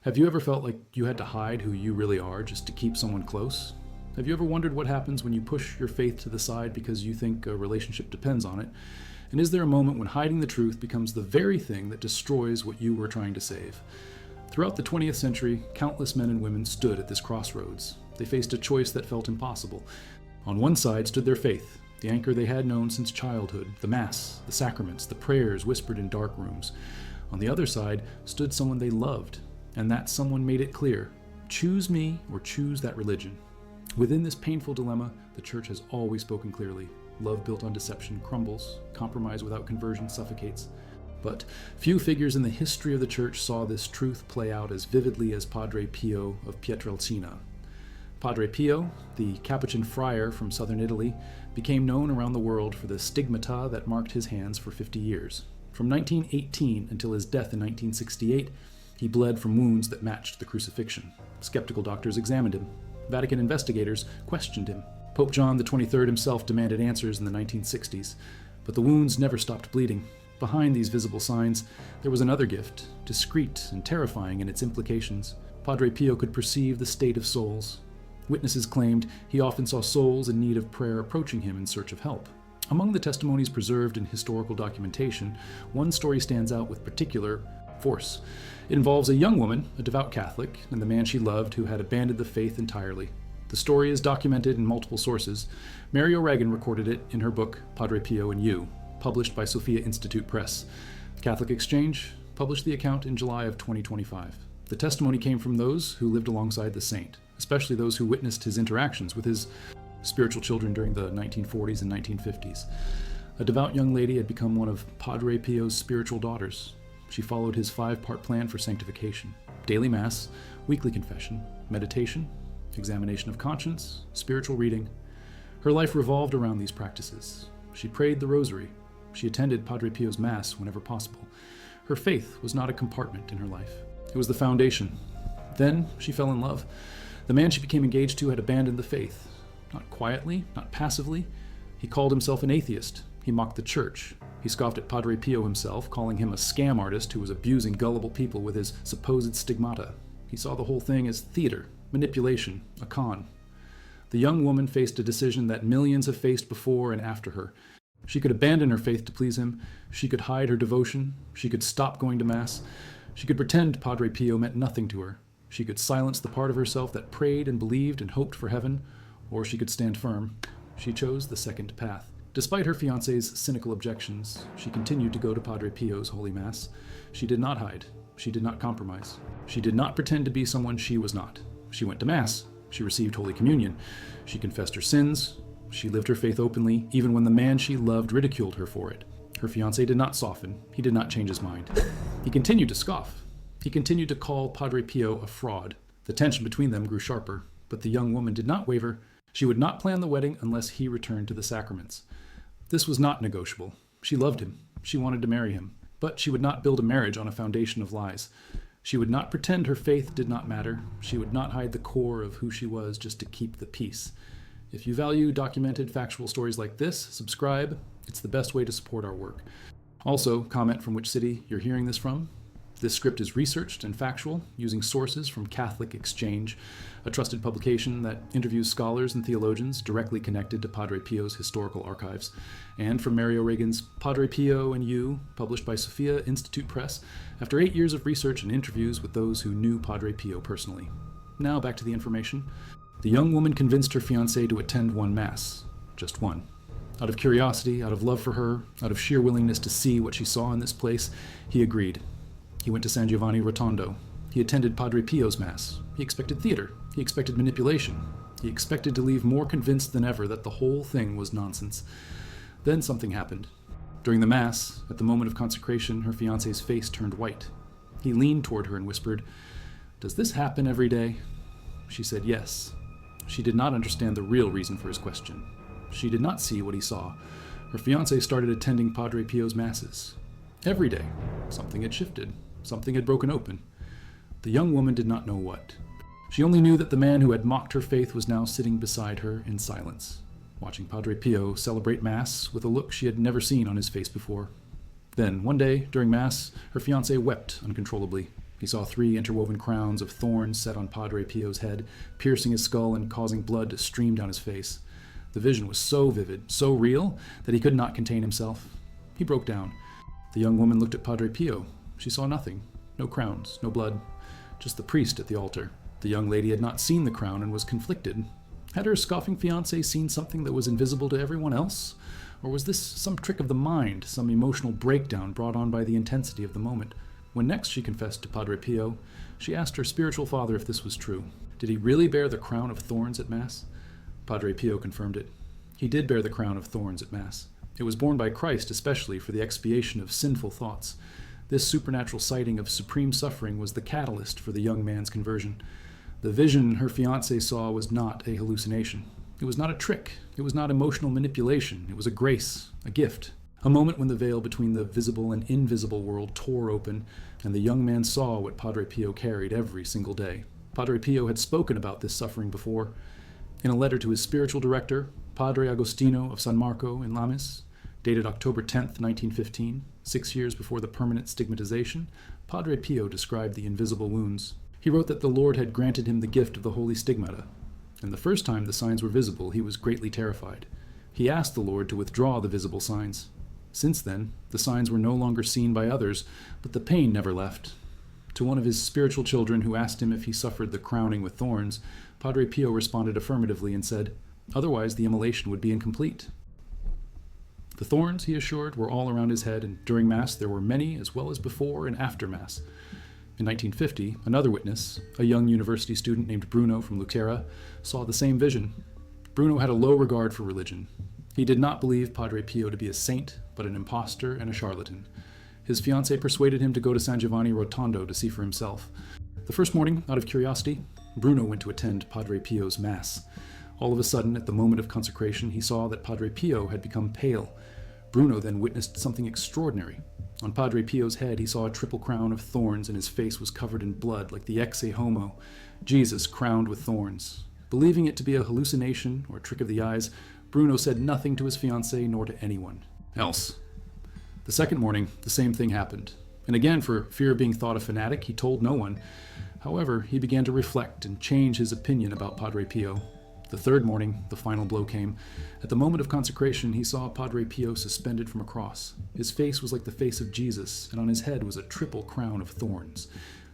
Have you ever felt like you had to hide who you really are just to keep someone close? Have you ever wondered what happens when you push your faith to the side because you think a relationship depends on it? And is there a moment when hiding the truth becomes the very thing that destroys what you were trying to save? Throughout the 20th century, countless men and women stood at this crossroads. They faced a choice that felt impossible. On one side stood their faith, the anchor they had known since childhood, the Mass, the sacraments, the prayers whispered in dark rooms. On the other side stood someone they loved, and that someone made it clear, choose me or choose that religion. Within this painful dilemma, the Church has always spoken clearly. Love built on deception crumbles, compromise without conversion suffocates. But few figures in the history of the Church saw this truth play out as vividly as Padre Pio of Pietrelcina. Padre Pio, the Capuchin friar from southern Italy, became known around the world for the stigmata that marked his hands for 50 years. From 1918 until his death in 1968, he bled from wounds that matched the crucifixion. Skeptical doctors examined him. Vatican investigators questioned him. Pope John XXIII himself demanded answers in the 1960s, but the wounds never stopped bleeding. Behind these visible signs, there was another gift, discreet and terrifying in its implications. Padre Pio could perceive the state of souls. Witnesses claimed he often saw souls in need of prayer approaching him in search of help. Among the testimonies preserved in historical documentation, one story stands out with particular force. It involves a young woman, a devout Catholic, and the man she loved who had abandoned the faith entirely. The story is documented in multiple sources. Mary O'Regan recorded it in her book, Padre Pio and You, published by Sophia Institute Press. Catholic Exchange published the account in July of 2025. The testimony came from those who lived alongside the saint, especially those who witnessed his interactions with his spiritual children during the 1940s and 1950s. A devout young lady had become one of Padre Pio's spiritual daughters. She followed his 5-part plan for sanctification: daily Mass, weekly confession, meditation, examination of conscience, spiritual reading. Her life revolved around these practices. She prayed the rosary. She attended Padre Pio's Mass whenever possible. Her faith was not a compartment in her life. It was the foundation. Then she fell in love. The man she became engaged to had abandoned the faith. Not quietly, not passively. He called himself an atheist. He mocked the Church. He scoffed at Padre Pio himself, calling him a scam artist who was abusing gullible people with his supposed stigmata. He saw the whole thing as theater, manipulation, a con. The young woman faced a decision that millions have faced before and after her. She could abandon her faith to please him. She could hide her devotion. She could stop going to Mass. She could pretend Padre Pio meant nothing to her. She could silence the part of herself that prayed and believed and hoped for heaven, or she could stand firm. She chose the second path. Despite her fiancé's cynical objections, she continued to go to Padre Pio's Holy Mass. She did not hide. She did not compromise. She did not pretend to be someone she was not. She went to Mass. She received Holy Communion. She confessed her sins. She lived her faith openly, even when the man she loved ridiculed her for it. Her fiancé did not soften. He did not change his mind. He continued to scoff. He continued to call Padre Pio a fraud. The tension between them grew sharper, but the young woman did not waver. She would not plan the wedding unless he returned to the sacraments. This was not negotiable. She loved him. She wanted to marry him. But she would not build a marriage on a foundation of lies. She would not pretend her faith did not matter. She would not hide the core of who she was just to keep the peace. If you value documented, factual stories like this, subscribe. It's the best way to support our work. Also, comment from which city you're hearing this from. This script is researched and factual, using sources from Catholic Exchange, a trusted publication that interviews scholars and theologians directly connected to Padre Pio's historical archives, and from Mary O'Regan's Padre Pio and You, published by Sophia Institute Press, after 8 years of research and interviews with those who knew Padre Pio personally. Now back to the information. The young woman convinced her fiancé to attend one Mass, just one. Out of curiosity, out of love for her, out of sheer willingness to see what she saw in this place, he agreed. He went to San Giovanni Rotondo. He attended Padre Pio's Mass. He expected theater. He expected manipulation. He expected to leave more convinced than ever that the whole thing was nonsense. Then something happened. During the Mass, at the moment of consecration, her fiancé's face turned white. He leaned toward her and whispered, "Does this happen every day?" She said yes. She did not understand the real reason for his question. She did not see what he saw. Her fiancé started attending Padre Pio's Masses. Every day, something had shifted. Something had broken open. The young woman did not know what. She only knew that the man who had mocked her faith was now sitting beside her in silence, watching Padre Pio celebrate Mass with a look she had never seen on his face before. Then, one day, during Mass, her fiancé wept uncontrollably. He saw 3 interwoven crowns of thorns set on Padre Pio's head, piercing his skull and causing blood to stream down his face. The vision was so vivid, so real, that he could not contain himself. He broke down. The young woman looked at Padre Pio. She saw nothing. No crowns, no blood, just the priest at the altar. The young lady had not seen the crown and was conflicted. Had her scoffing fiancé seen something that was invisible to everyone else? Or was this some trick of the mind, some emotional breakdown brought on by the intensity of the moment? When next she confessed to Padre Pio, she asked her spiritual father if this was true. Did he really bear the crown of thorns at Mass? Padre Pio confirmed it. He did bear the crown of thorns at Mass. It was borne by Christ especially for the expiation of sinful thoughts. This supernatural sighting of supreme suffering was the catalyst for the young man's conversion. The vision her fiancé saw was not a hallucination. It was not a trick. It was not emotional manipulation. It was a grace, a gift. A moment when the veil between the visible and invisible world tore open, and the young man saw what Padre Pio carried every single day. Padre Pio had spoken about this suffering before. In a letter to his spiritual director, Padre Agostino of San Marco in Lamis, dated October 10, 1915, 6 years before the permanent stigmatization, Padre Pio described the invisible wounds. He wrote that the Lord had granted him the gift of the holy stigmata, and the first time the signs were visible, he was greatly terrified. He asked the Lord to withdraw the visible signs. Since then, the signs were no longer seen by others, but the pain never left. To one of his spiritual children who asked him if he suffered the crowning with thorns, Padre Pio responded affirmatively and said, "Otherwise the immolation would be incomplete." The thorns, he assured, were all around his head, and during Mass there were many as well as before and after Mass. In 1950, another witness, a young university student named Bruno from Lucera, saw the same vision. Bruno had a low regard for religion. He did not believe Padre Pio to be a saint, but an impostor and a charlatan. His fiancée persuaded him to go to San Giovanni Rotondo to see for himself. The first morning, out of curiosity, Bruno went to attend Padre Pio's Mass. All of a sudden, at the moment of consecration, he saw that Padre Pio had become pale. Bruno then witnessed something extraordinary. On Padre Pio's head, he saw a triple crown of thorns, and his face was covered in blood, like the exe homo, Jesus crowned with thorns. Believing it to be a hallucination or a trick of the eyes, Bruno said nothing to his fiancée nor to anyone else. The second morning, the same thing happened. And again, for fear of being thought a fanatic, he told no one. However, he began to reflect and change his opinion about Padre Pio. The third morning, the final blow came. At the moment of consecration, he saw Padre Pio suspended from a cross. His face was like the face of Jesus, and on his head was a triple crown of thorns.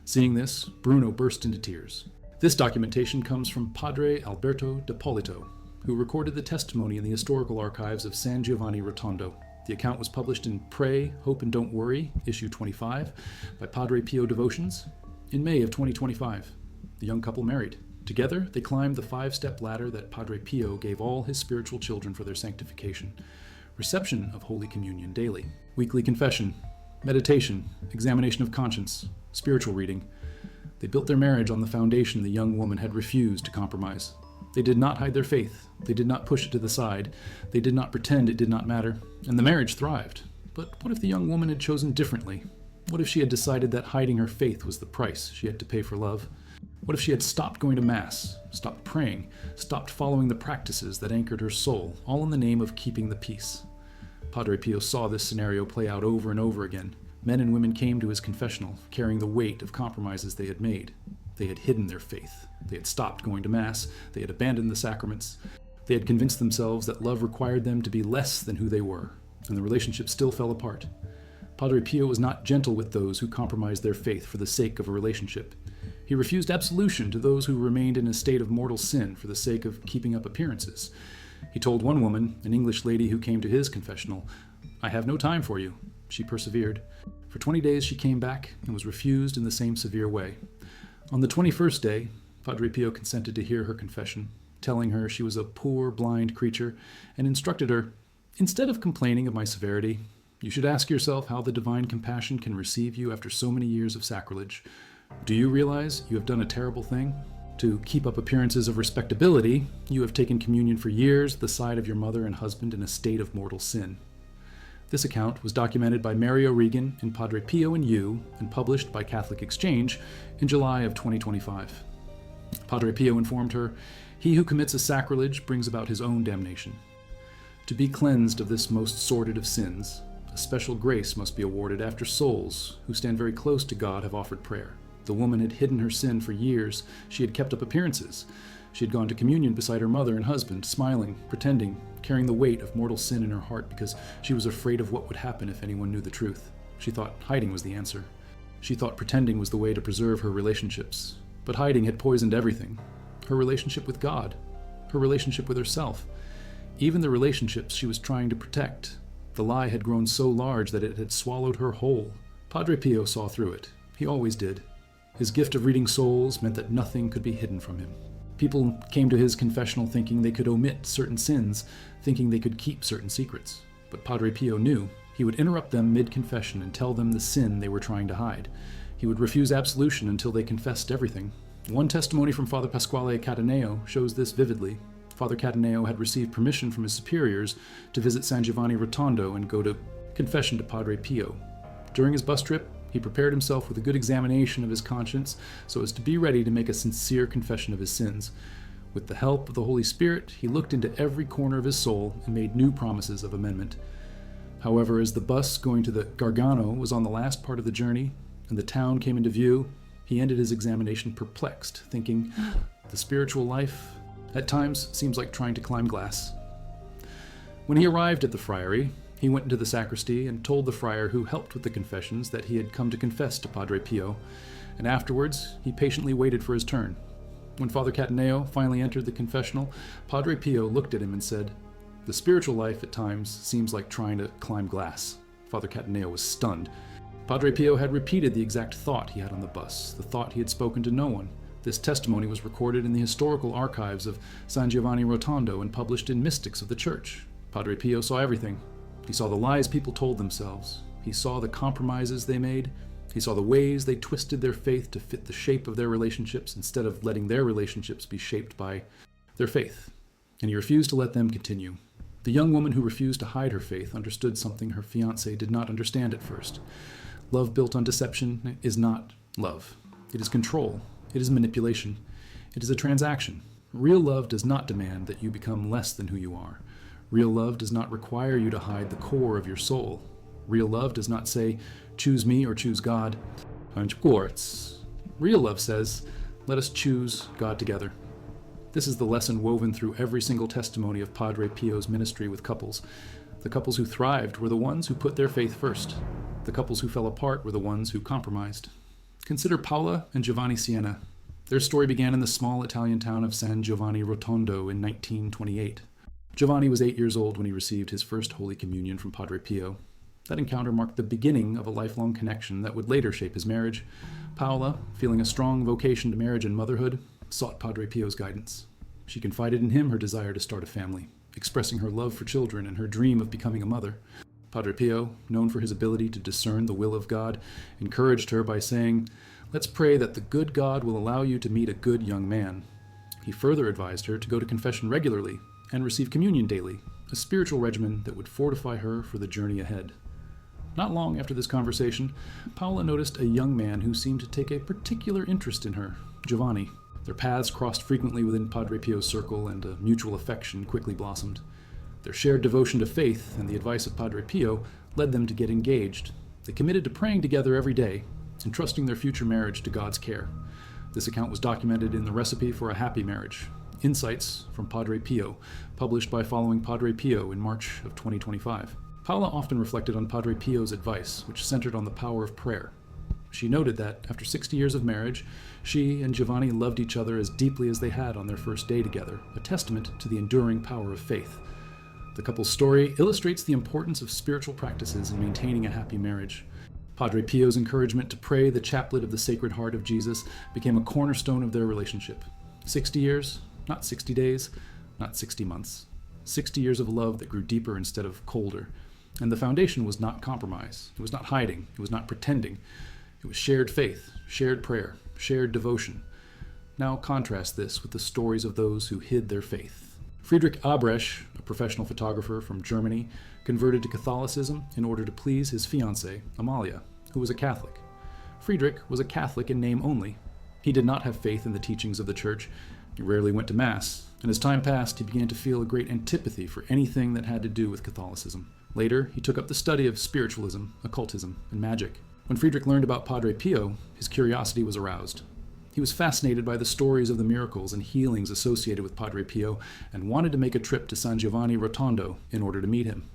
Seeing this, Bruno burst into tears. This documentation comes from Padre Alberto d'Ippolito, who recorded the testimony in the historical archives of San Giovanni Rotondo. The account was published in Pray, Hope and Don't Worry, issue 25, by Padre Pio Devotions, in May of 2025. The young couple married. Together, they climbed the 5-step ladder that Padre Pio gave all his spiritual children for their sanctification. Reception of Holy Communion daily. Weekly confession. Meditation. Examination of conscience. Spiritual reading. They built their marriage on the foundation the young woman had refused to compromise. They did not hide their faith. They did not push it to the side. They did not pretend it did not matter. And the marriage thrived. But what if the young woman had chosen differently? What if she had decided that hiding her faith was the price she had to pay for love? What if she had stopped going to Mass, stopped praying, stopped following the practices that anchored her soul, all in the name of keeping the peace? Padre Pio saw this scenario play out over and over again. Men and women came to his confessional, carrying the weight of compromises they had made. They had hidden their faith. They had stopped going to Mass. They had abandoned the sacraments. They had convinced themselves that love required them to be less than who they were, and the relationship still fell apart. Padre Pio was not gentle with those who compromised their faith for the sake of a relationship. He refused absolution to those who remained in a state of mortal sin for the sake of keeping up appearances. He told one woman, an English lady who came to his confessional, "I have no time for you." She persevered. For 20 days she came back and was refused in the same severe way. On the 21st day, Padre Pio consented to hear her confession, telling her she was a poor, blind creature, and instructed her, "Instead of complaining of my severity, you should ask yourself how the divine compassion can receive you after so many years of sacrilege. Do you realize you have done a terrible thing? To keep up appearances of respectability, you have taken communion for years at the side of your mother and husband in a state of mortal sin." This account was documented by Mary O'Regan in Padre Pio and You and published by Catholic Exchange in July of 2025. Padre Pio informed her, "He who commits a sacrilege brings about his own damnation. To be cleansed of this most sordid of sins, a special grace must be awarded after souls who stand very close to God have offered prayer. The woman had hidden her sin for years. She had kept up appearances. She had gone to communion beside her mother and husband, smiling, pretending, carrying the weight of mortal sin in her heart because she was afraid of what would happen if anyone knew the truth. She thought hiding was the answer. She thought pretending was the way to preserve her relationships. But hiding had poisoned everything. Her relationship with God, her relationship with herself, even the relationships she was trying to protect. The lie had grown so large that it had swallowed her whole. Padre Pio saw through it. He always did. His gift of reading souls meant that nothing could be hidden from him. People came to his confessional thinking they could omit certain sins, thinking they could keep certain secrets. But Padre Pio knew. He would interrupt them mid-confession and tell them the sin they were trying to hide. He would refuse absolution until they confessed everything. One testimony from Father Pasquale Cataneo shows this vividly. Father Cataneo had received permission from his superiors to visit San Giovanni Rotondo and go to confession to Padre Pio. During his bus trip, he prepared himself with a good examination of his conscience so as to be ready to make a sincere confession of his sins. With the help of the Holy Spirit, he looked into every corner of his soul and made new promises of amendment. However, as the bus going to the Gargano was on the last part of the journey and the town came into view, he ended his examination perplexed, thinking, the spiritual life at times seems like trying to climb glass. When he arrived at the friary, he went into the sacristy and told the friar who helped with the confessions that he had come to confess to Padre Pio, and afterwards he patiently waited for his turn. When Father Cataneo finally entered the confessional, Padre Pio looked at him and said, "The spiritual life at times seems like trying to climb glass." Father Cataneo was stunned. Padre Pio had repeated the exact thought he had on the bus, the thought he had spoken to no one. This testimony was recorded in the historical archives of San Giovanni Rotondo and published in Mystics of the Church. Padre Pio saw everything. He saw the lies people told themselves. He saw the compromises they made. He saw the ways they twisted their faith to fit the shape of their relationships instead of letting their relationships be shaped by their faith. And he refused to let them continue. The young woman who refused to hide her faith understood something her fiancé did not understand at first. Love built on deception is not love. It is control. It is manipulation. It is a transaction. Real love does not demand that you become less than who you are. Real love does not require you to hide the core of your soul. Real love does not say, choose me or choose God. Real love says, let us choose God together. This is the lesson woven through every single testimony of Padre Pio's ministry with couples. The couples who thrived were the ones who put their faith first. The couples who fell apart were the ones who compromised. Consider Paola and Giovanni Siena. Their story began in the small Italian town of San Giovanni Rotondo in 1928. Giovanni was 8 years old when he received his first Holy Communion from Padre Pio. That encounter marked the beginning of a lifelong connection that would later shape his marriage. Paola, feeling a strong vocation to marriage and motherhood, sought Padre Pio's guidance. She confided in him her desire to start a family, expressing her love for children and her dream of becoming a mother. Padre Pio, known for his ability to discern the will of God, encouraged her by saying, "Let's pray that the good God will allow you to meet a good young man." He further advised her to go to confession regularly and receive communion daily, a spiritual regimen that would fortify her for the journey ahead. Not long after this conversation, Paola noticed a young man who seemed to take a particular interest in her, Giovanni. Their paths crossed frequently within Padre Pio's circle, and a mutual affection quickly blossomed. Their shared devotion to faith and the advice of Padre Pio led them to get engaged. They committed to praying together every day, entrusting their future marriage to God's care. This account was documented in the Recipe for a Happy Marriage, Insights from Padre Pio, published by Following Padre Pio in March of 2025. Paola often reflected on Padre Pio's advice, which centered on the power of prayer. She noted that after 60 years of marriage, she and Giovanni loved each other as deeply as they had on their first day together, a testament to the enduring power of faith. The couple's story illustrates the importance of spiritual practices in maintaining a happy marriage. Padre Pio's encouragement to pray the chaplet of the Sacred Heart of Jesus became a cornerstone of their relationship. 60 years, not 60 days, not 60 months. 60 years of love that grew deeper instead of colder. And the foundation was not compromise. It was not hiding. It was not pretending. It was shared faith, shared prayer, shared devotion. Now contrast this with the stories of those who hid their faith. Friedrich Abresch, a professional photographer from Germany, converted to Catholicism in order to please his fiancée, Amalia, who was a Catholic. Friedrich was a Catholic in name only. He did not have faith in the teachings of the Church. He rarely went to Mass, and as time passed, he began to feel a great antipathy for anything that had to do with Catholicism. Later, he took up the study of spiritualism, occultism, and magic. When Friedrich learned about Padre Pio, his curiosity was aroused. He was fascinated by the stories of the miracles and healings associated with Padre Pio and wanted to make a trip to San Giovanni Rotondo in order to meet him.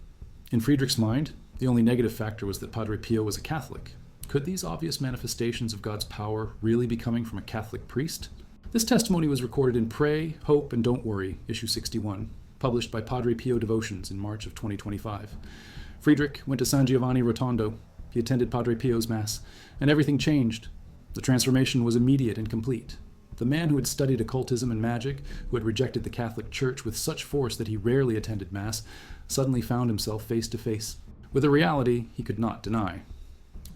In Friedrich's mind, the only negative factor was that Padre Pio was a Catholic. Could these obvious manifestations of God's power really be coming from a Catholic priest? This testimony was recorded in Pray, Hope, and Don't Worry, issue 61, published by Padre Pio Devotions in March of 2025. Friedrich went to San Giovanni Rotondo. He attended Padre Pio's Mass, and everything changed. The transformation was immediate and complete. The man who had studied occultism and magic, who had rejected the Catholic Church with such force that he rarely attended Mass, suddenly found himself face to face with a reality he could not deny.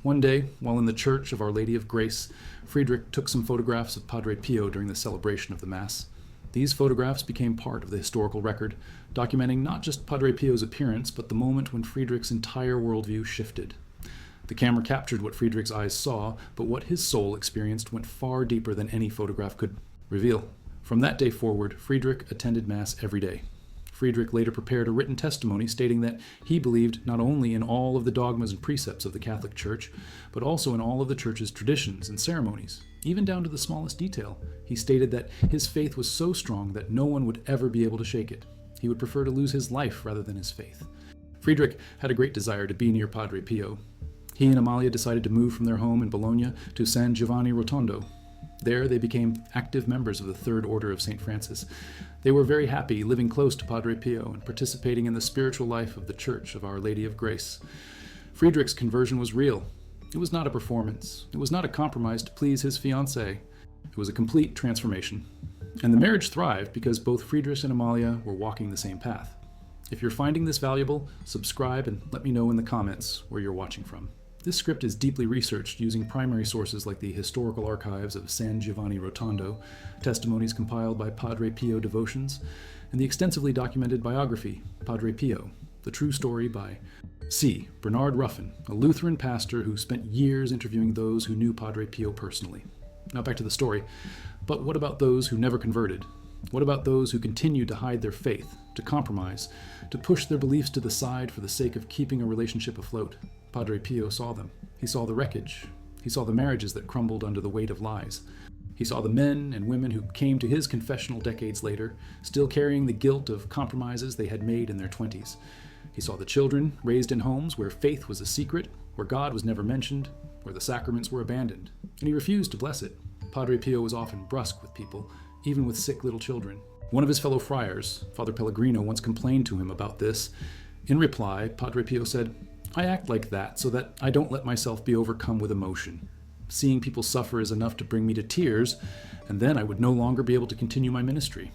One day, while in the Church of Our Lady of Grace, Friedrich took some photographs of Padre Pio during the celebration of the Mass. These photographs became part of the historical record, documenting not just Padre Pio's appearance, but the moment when Friedrich's entire worldview shifted. The camera captured what Friedrich's eyes saw, but what his soul experienced went far deeper than any photograph could reveal. From that day forward, Friedrich attended Mass every day. Friedrich later prepared a written testimony stating that he believed not only in all of the dogmas and precepts of the Catholic Church, but also in all of the Church's traditions and ceremonies, even down to the smallest detail. He stated that his faith was so strong that no one would ever be able to shake it. He would prefer to lose his life rather than his faith. Friedrich had a great desire to be near Padre Pio. He and Amalia decided to move from their home in Bologna to San Giovanni Rotondo. There, they became active members of the Third Order of St. Francis. They were very happy living close to Padre Pio and participating in the spiritual life of the Church of Our Lady of Grace. Friedrich's conversion was real. It was not a performance. It was not a compromise to please his fiancée. It was a complete transformation. And the marriage thrived because both Friedrich and Amalia were walking the same path. If you're finding this valuable, subscribe and let me know in the comments where you're watching from. This script is deeply researched using primary sources like the historical archives of San Giovanni Rotondo, testimonies compiled by Padre Pio Devotions, and the extensively documented biography, Padre Pio, the true story by C. Bernard Ruffin, a Lutheran pastor who spent years interviewing those who knew Padre Pio personally. Now back to the story. But what about those who never converted? What about those who continued to hide their faith, to compromise, to push their beliefs to the side for the sake of keeping a relationship afloat? Padre Pio saw them. He saw the wreckage. He saw the marriages that crumbled under the weight of lies. He saw the men and women who came to his confessional decades later, still carrying the guilt of compromises they had made in their 20s. He saw the children raised in homes where faith was a secret, where God was never mentioned, where the sacraments were abandoned, and he refused to bless it. Padre Pio was often brusque with people, even with sick little children. One of his fellow friars, Father Pellegrino, once complained to him about this. In reply, Padre Pio said, "I act like that so that I don't let myself be overcome with emotion. Seeing people suffer is enough to bring me to tears, and then I would no longer be able to continue my ministry."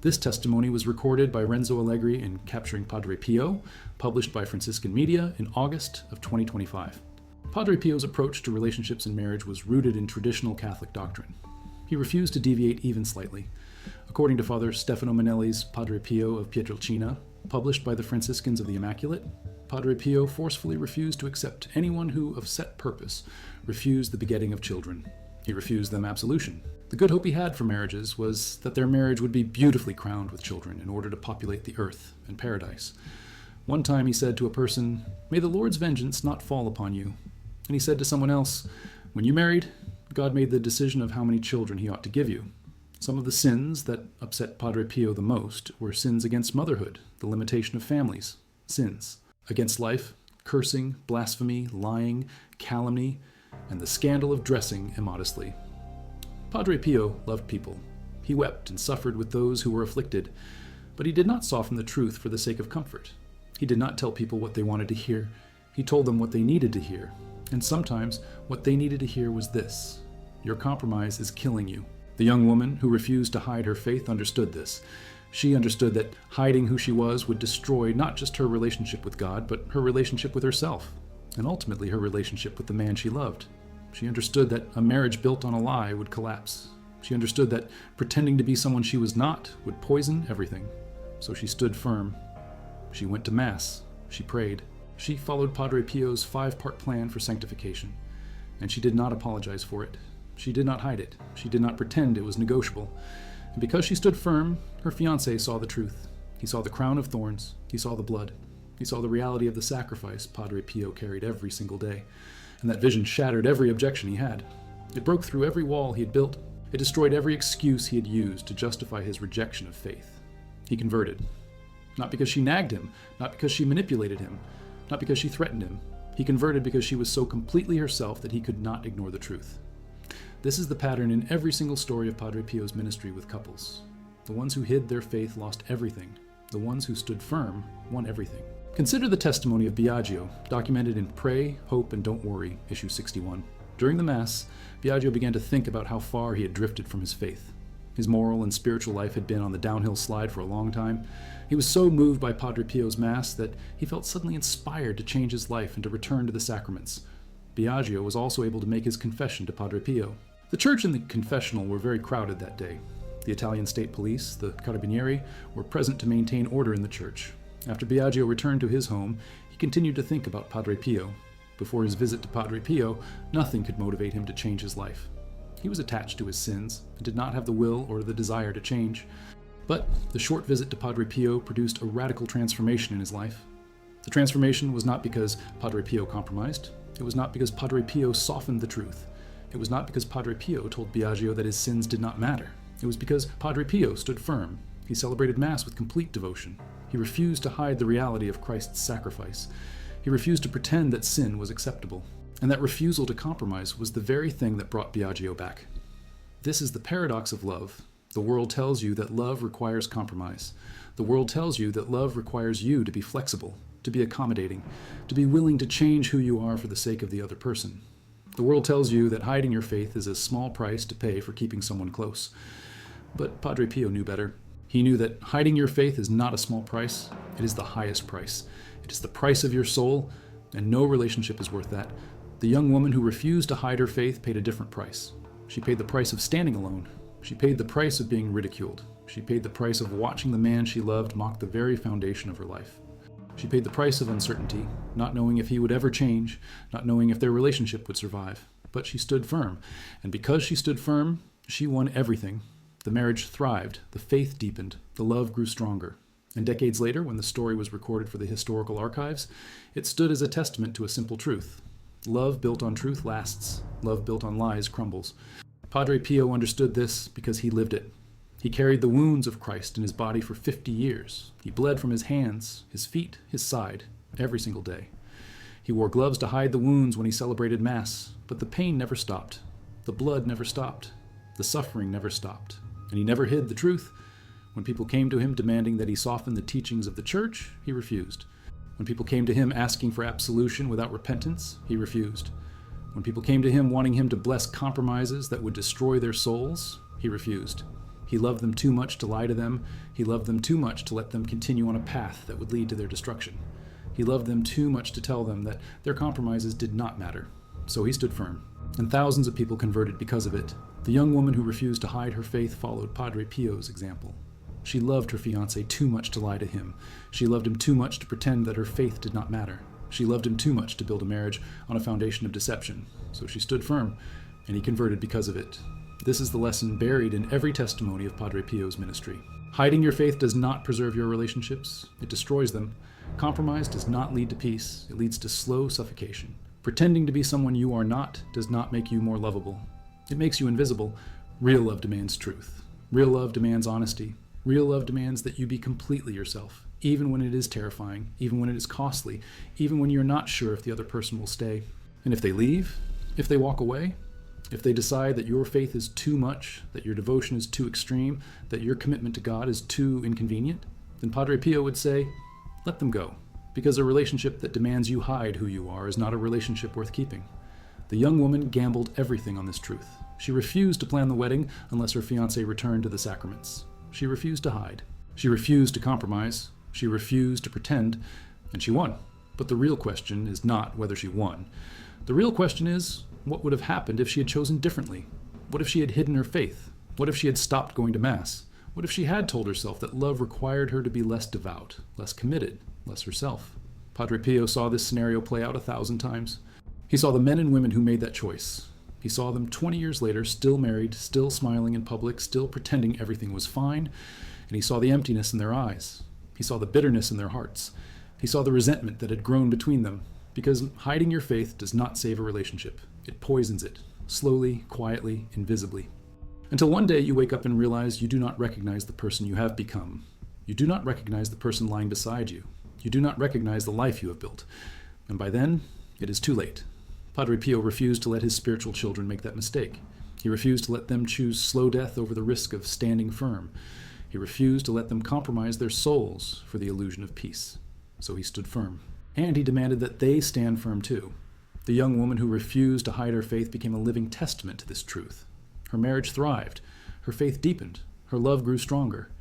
This testimony was recorded by Renzo Allegri in Capturing Padre Pio, published by Franciscan Media in August of 2025. Padre Pio's approach to relationships and marriage was rooted in traditional Catholic doctrine. He refused to deviate even slightly. According to Father Stefano Manelli's Padre Pio of Pietrelcina, published by the Franciscans of the Immaculate, Padre Pio forcefully refused to accept anyone who, of set purpose, refused the begetting of children. He refused them absolution. The good hope he had for marriages was that their marriage would be beautifully crowned with children in order to populate the earth and paradise. One time he said to a person, "May the Lord's vengeance not fall upon you." And he said to someone else, "When you married, God made the decision of how many children he ought to give you." Some of the sins that upset Padre Pio the most were sins against motherhood, the limitation of families, sins against life, cursing, blasphemy, lying, calumny, and the scandal of dressing immodestly. Padre Pio loved people. He wept and suffered with those who were afflicted, but he did not soften the truth for the sake of comfort. He did not tell people what they wanted to hear. He told them what they needed to hear. And sometimes what they needed to hear was this: "Your compromise is killing you." The young woman who refused to hide her faith understood this. She understood that hiding who she was would destroy not just her relationship with God, but her relationship with herself, and ultimately her relationship with the man she loved. She understood that a marriage built on a lie would collapse. She understood that pretending to be someone she was not would poison everything. So she stood firm. She went to Mass. She prayed. She followed Padre Pio's 5-part plan for sanctification, and she did not apologize for it. She did not hide it. She did not pretend it was negotiable. And because she stood firm, her fiancé saw the truth. He saw the crown of thorns. He saw the blood. He saw the reality of the sacrifice Padre Pio carried every single day. and that vision shattered every objection he had. It broke through every wall he had built. It destroyed every excuse he had used to justify his rejection of faith. He converted. Not because she nagged him, not because she manipulated him, not because she threatened him. He converted because she was so completely herself that he could not ignore the truth. This is the pattern in every single story of Padre Pio's ministry with couples. The ones who hid their faith lost everything. The ones who stood firm won everything. Consider the testimony of Biagio, documented in Pray, Hope, and Don't Worry, issue 61. During the Mass, Biagio began to think about how far he had drifted from his faith. His moral and spiritual life had been on the downhill slide for a long time. He was so moved by Padre Pio's Mass that he felt suddenly inspired to change his life and to return to the sacraments. Biagio was also able to make his confession to Padre Pio. The church and the confessional were very crowded that day. The Italian state police, the Carabinieri, were present to maintain order in the church. After Biagio returned to his home, he continued to think about Padre Pio. Before his visit to Padre Pio, nothing could motivate him to change his life. He was attached to his sins and did not have the will or the desire to change. But the short visit to Padre Pio produced a radical transformation in his life. The transformation was not because Padre Pio compromised. It was not because Padre Pio softened the truth. It was not because Padre Pio told Biagio that his sins did not matter. It was because Padre Pio stood firm. He celebrated Mass with complete devotion. He refused to hide the reality of Christ's sacrifice. He refused to pretend that sin was acceptable. And that refusal to compromise was the very thing that brought Biagio back. This is the paradox of love. The world tells you that love requires compromise. The world tells you that love requires you to be flexible, to be accommodating, to be willing to change who you are for the sake of the other person. The world tells you that hiding your faith is a small price to pay for keeping someone close. But Padre Pio knew better. He knew that hiding your faith is not a small price. It is the highest price. It is the price of your soul, and no relationship is worth that. The young woman who refused to hide her faith paid a different price. She paid the price of standing alone. She paid the price of being ridiculed. She paid the price of watching the man she loved mock the very foundation of her life. She paid the price of uncertainty, not knowing if he would ever change, not knowing if their relationship would survive. But she stood firm, and because she stood firm, she won everything. The marriage thrived, the faith deepened, the love grew stronger. And decades later, when the story was recorded for the historical archives, it stood as a testament to a simple truth. Love built on truth lasts. Love built on lies crumbles. Padre Pio understood this because he lived it. He carried the wounds of Christ in his body for 50 years. He bled from his hands, his feet, his side, every single day. He wore gloves to hide the wounds when he celebrated Mass, but the pain never stopped. The blood never stopped. The suffering never stopped. And he never hid the truth. When people came to him demanding that he soften the teachings of the church, he refused. When people came to him asking for absolution without repentance, he refused. When people came to him wanting him to bless compromises that would destroy their souls, he refused. He loved them too much to lie to them. He loved them too much to let them continue on a path that would lead to their destruction. He loved them too much to tell them that their compromises did not matter. So he stood firm. And thousands of people converted because of it. The young woman who refused to hide her faith followed Padre Pio's example. She loved her fiancé too much to lie to him. She loved him too much to pretend that her faith did not matter. She loved him too much to build a marriage on a foundation of deception. So she stood firm, and he converted because of it. This is the lesson buried in every testimony of Padre Pio's ministry. Hiding your faith does not preserve your relationships. It destroys them. Compromise does not lead to peace. It leads to slow suffocation. Pretending to be someone you are not does not make you more lovable. It makes you invisible. Real love demands truth. Real love demands honesty. Real love demands that you be completely yourself, even when it is terrifying, even when it is costly, even when you're not sure if the other person will stay. And if they leave, if they walk away, if they decide that your faith is too much, that your devotion is too extreme, that your commitment to God is too inconvenient, then Padre Pio would say, let them go, because a relationship that demands you hide who you are is not a relationship worth keeping. The young woman gambled everything on this truth. She refused to plan the wedding unless her fiancé returned to the sacraments. She refused to hide. She refused to compromise. She refused to pretend, and she won. But the real question is not whether she won. The real question is, what would have happened if she had chosen differently? What if she had hidden her faith? What if she had stopped going to Mass? What if she had told herself that love required her to be less devout, less committed, less herself? Padre Pio saw this scenario play out 1,000 times. He saw the men and women who made that choice. He saw them 20 years later, still married, still smiling in public, still pretending everything was fine, and he saw the emptiness in their eyes. He saw the bitterness in their hearts. He saw the resentment that had grown between them, Because hiding your faith does not save a relationship. It poisons it, slowly, quietly, invisibly. Until one day you wake up and realize you do not recognize the person you have become. You do not recognize the person lying beside you. You do not recognize the life you have built. And by then, it is too late. Padre Pio refused to let his spiritual children make that mistake. He refused to let them choose slow death over the risk of standing firm. He refused to let them compromise their souls for the illusion of peace. So he stood firm. And he demanded that they stand firm too. The young woman who refused to hide her faith became a living testament to this truth. Her marriage thrived. Her faith deepened. Her love grew stronger.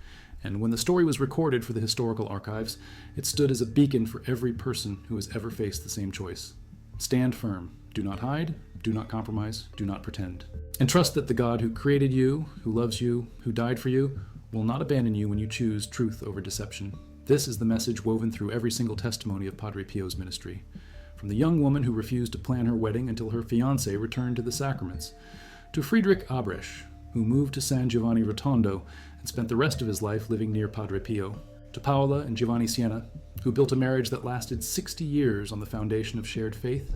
And when the story was recorded for the historical archives, it stood as a beacon for every person who has ever faced the same choice. Stand firm. Do not hide. Do not compromise. Do not pretend. And trust that the God who created you, who loves you, who died for you, will not abandon you when you choose truth over deception. This is the message woven through every single testimony of Padre Pio's ministry. From the young woman who refused to plan her wedding until her fiancé returned to the sacraments, to Friedrich Abresch, who moved to San Giovanni Rotondo and spent the rest of his life living near Padre Pio, to Paola and Giovanni Siena, who built a marriage that lasted 60 years on the foundation of shared faith,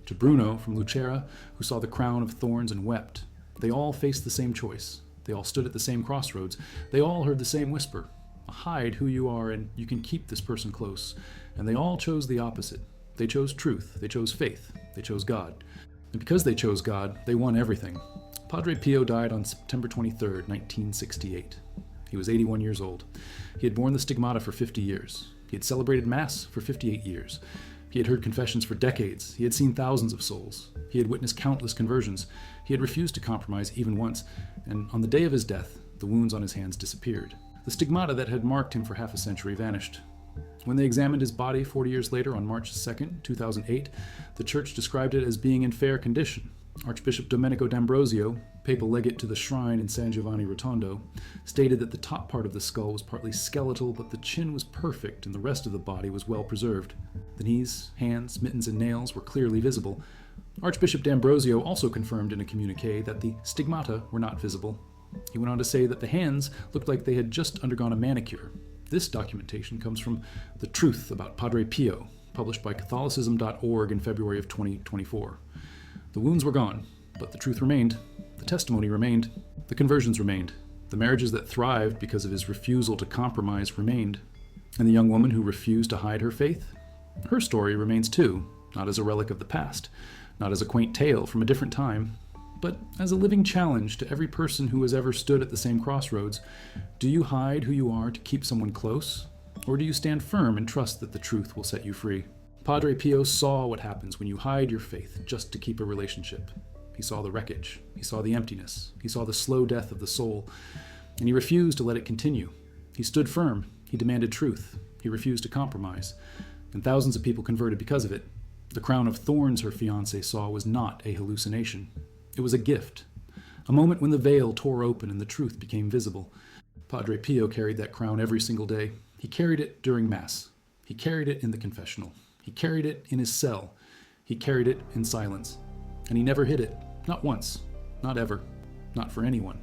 to Bruno from Lucera, who saw the crown of thorns and wept. They all faced the same choice. They all stood at the same crossroads. They all heard the same whisper. Hide who you are and you can keep this person close. And they all chose the opposite. They chose truth. They chose faith. They chose God. And because they chose God, they won everything. Padre Pio died on September 23rd, 1968. He was 81 years old. He had borne the stigmata for 50 years. He had celebrated Mass for 58 years. He had heard confessions for decades. He had seen thousands of souls. He had witnessed countless conversions. He had refused to compromise even once. And on the day of his death, the wounds on his hands disappeared. The stigmata that had marked him for half a century vanished. When they examined his body 40 years later on March 2nd, 2008, the church described it as being in fair condition. Archbishop Domenico D'Ambrosio, papal legate to the shrine in San Giovanni Rotondo, stated that the top part of the skull was partly skeletal, but the chin was perfect and the rest of the body was well preserved. The knees, hands, mittens, and nails were clearly visible. Archbishop D'Ambrosio also confirmed in a communique that the stigmata were not visible. He went on to say that the hands looked like they had just undergone a manicure. This documentation comes from The Truth About Padre Pio, published by Catholicism.org in February of 2024. The wounds were gone, but the truth remained. The testimony remained. The conversions remained. The marriages that thrived because of his refusal to compromise remained. And the young woman who refused to hide her faith? Her story remains too, not as a relic of the past, not as a quaint tale from a different time, but as a living challenge to every person who has ever stood at the same crossroads. Do you hide who you are to keep someone close? Or do you stand firm and trust that the truth will set you free? Padre Pio saw what happens when you hide your faith just to keep a relationship. He saw the wreckage. He saw the emptiness. He saw the slow death of the soul. And he refused to let it continue. He stood firm. He demanded truth. He refused to compromise. And thousands of people converted because of it. The crown of thorns her fiancé saw was not a hallucination. It was a gift, a moment when the veil tore open and the truth became visible. Padre Pio carried that crown every single day. He carried it during Mass. He carried it in the confessional. He carried it in his cell. He carried it in silence. And he never hid it, not once, not ever, not for anyone.